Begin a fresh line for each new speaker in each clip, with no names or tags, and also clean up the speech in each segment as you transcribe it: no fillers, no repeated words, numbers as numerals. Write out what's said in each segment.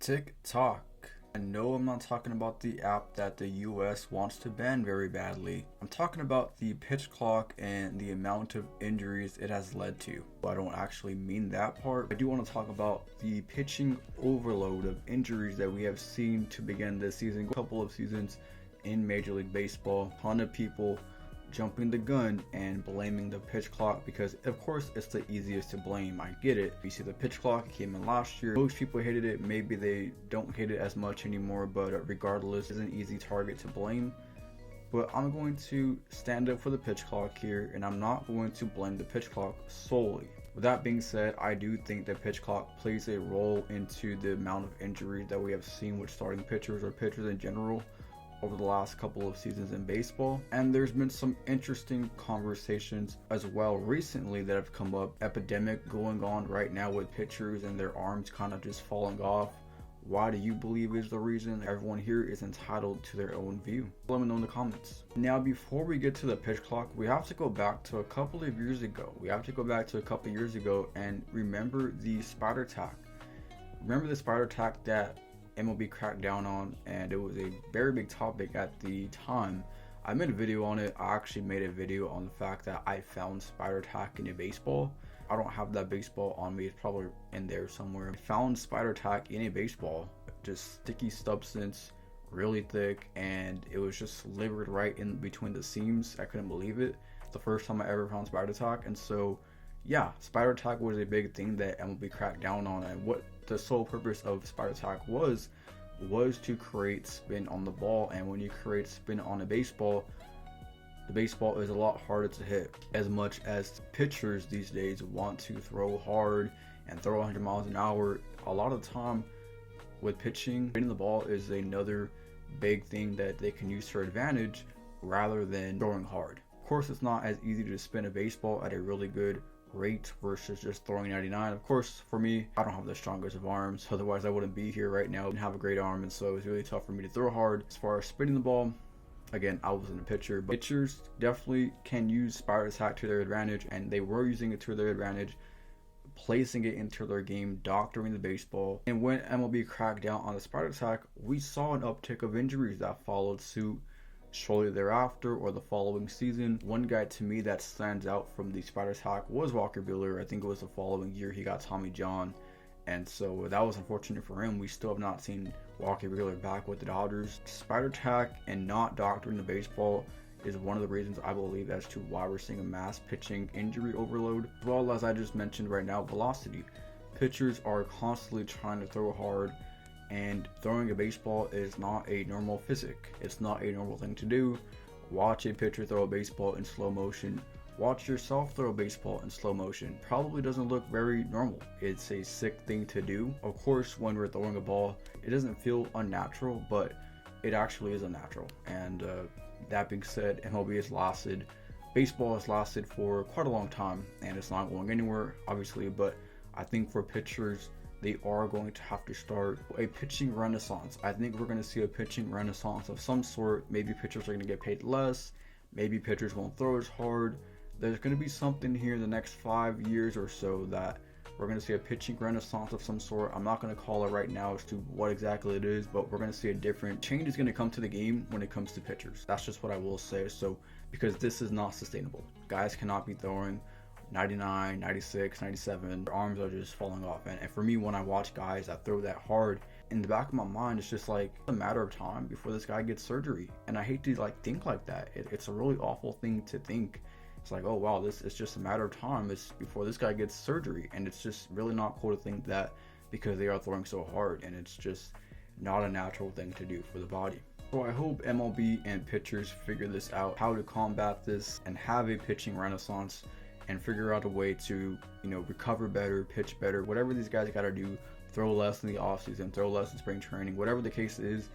TikTok. I know I'm not talking about the app that the US wants to ban very badly. I'm talking about the pitch clock and the amount of injuries it has led to. I don't actually mean that part. I do want to talk about the pitching overload of injuries that we have seen to begin this season. A couple of seasons in Major League Baseball. A ton of people jumping the gun and blaming the pitch clock because of course it's the easiest to blame. I get it. You see the pitch clock came in last year. Most people hated it. Maybe they don't hate it as much anymore, but regardless, it's an easy target to blame. But I'm going to stand up for the pitch clock here, and I'm not going to blame the pitch clock solely. With that being said, I do think the pitch clock plays a role into the amount of injuries that we have seen with starting pitchers or pitchers in general over the last couple of seasons in baseball. And there's been some interesting conversations as well recently that have come up. Epidemic going on right now with pitchers and their arms kind of just falling off. Why do you believe is the reason? Everyone here is entitled to their own view. Let me know in the comments. Now, before we get to the pitch clock, we have to go back to a couple of years ago. And remember the spider tack. Remember the spider tack that MLB cracked down on, and it was a very big topic at the time. I made a video on it. I actually made a video on the fact that I found spider tack in a baseball. I don't have that baseball on me. It's probably in there somewhere. I found spider tack in a baseball, just sticky substance, really thick, and it was just slivered right in between the seams. I couldn't believe it. The first time I ever found spider tack. And so yeah, spider tack was a big thing that MLB cracked down on, and what the sole purpose of spider tack was to create spin on the ball. And when you create spin on a baseball, the baseball is a lot harder to hit. As much as pitchers these days want to throw hard and throw 100 miles an hour, a lot of the time with pitching, hitting the ball is another big thing that they can use to their advantage rather than throwing hard. Of course, it's not as easy to spin a baseball at a really good rate versus just throwing 99. Of course, for me, I don't have the strongest of arms, otherwise I wouldn't be here right now. I didn't have a great arm, and so it was really tough for me to throw hard. As far as spinning the ball, again, I wasn't a pitcher, but pitchers definitely can use spider tack to their advantage, and they were using it to their advantage, placing it into their game, doctoring the baseball. And when MLB cracked down on the spider tack, we saw an uptick of injuries that followed suit shortly thereafter or the following season. One guy to me that stands out from the spider tack was Walker Buehler. I think it was the following year he got Tommy John, and so that was unfortunate for him. We still have not seen Walker Buehler back with the Dodgers. Spider tack and not doctoring the baseball is one of the reasons I believe as to why we're seeing a mass pitching injury overload, as well as I just mentioned right now, velocity. Pitchers are constantly trying to throw hard, and throwing a baseball is not a normal physic. It's not a normal thing to do. Watch a pitcher throw a baseball in slow motion. Watch yourself throw a baseball in slow motion. Probably doesn't look very normal. It's a sick thing to do. Of course, when we're throwing a ball, it doesn't feel unnatural, but it actually is unnatural. And that being said, baseball has lasted for quite a long time, and it's not going anywhere, obviously, but I think for pitchers, they are going to have to start a pitching renaissance. I think we're going to see a pitching renaissance of some sort. Maybe pitchers are going to get paid less. Maybe pitchers won't throw as hard. There's going to be something here in the next 5 years or so that we're going to see a pitching renaissance of some sort. I'm not going to call it right now as to what exactly it is, but we're going to see a different change is going to come to the game when it comes to pitchers. That's just what I will say. So, because this is not sustainable. Guys cannot be throwing 99, 96, 97, their arms are just falling off. And for me, when I watch guys that throw that hard, in the back of my mind, it's just like a matter of time before this guy gets surgery. And I hate to think like that. It's a really awful thing to think. It's like, oh wow, this is just a matter of time. It's before this guy gets surgery. And it's just really not cool to think that because they are throwing so hard, and it's just not a natural thing to do for the body. So I hope MLB and pitchers figure this out, how to combat this and have a pitching renaissance, and figure out a way to, recover better, pitch better, whatever these guys got to do, throw less in the offseason, throw less in spring training, whatever the case is,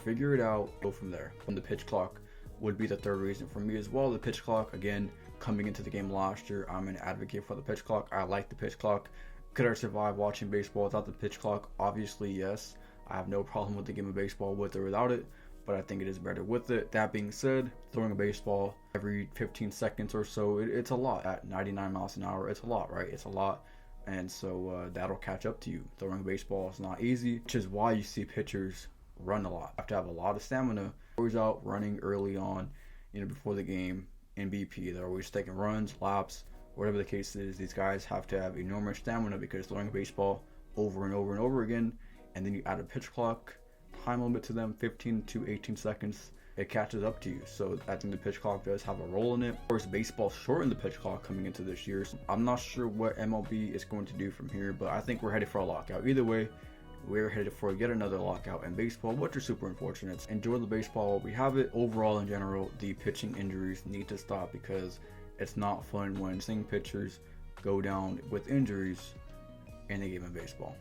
figure it out, go from there. And the pitch clock would be the third reason for me as well. The pitch clock, again, coming into the game last year, I'm an advocate for the pitch clock. I like the pitch clock. Could I survive watching baseball without the pitch clock? Obviously, yes. I have no problem with the game of baseball with or without it, but I think it is better with it. That being said, throwing a baseball every 15 seconds or so, it's a lot. At 99 miles an hour, it's a lot, right? It's a lot. and so that'll catch up to you. Throwing a baseball is not easy, which is why you see pitchers run a lot. You have to have a lot of stamina. Always out running early on, before the game in BP. They're always taking runs, laps, whatever the case is. These guys have to have enormous stamina because throwing a baseball over and over and over again, and then you add a pitch clock time limit to them, 15 to 18 seconds. It catches up to you. So I think the pitch clock does have a role in it. Of course, baseball shortened the pitch clock coming into this year. So I'm not sure what MLB is going to do from here, but I think we're headed for a lockout. Either way, we're headed for yet another lockout in baseball, which is super unfortunate. Enjoy the baseball while we have it. Overall, in general, the pitching injuries need to stop because it's not fun when seeing pitchers go down with injuries in a game of baseball.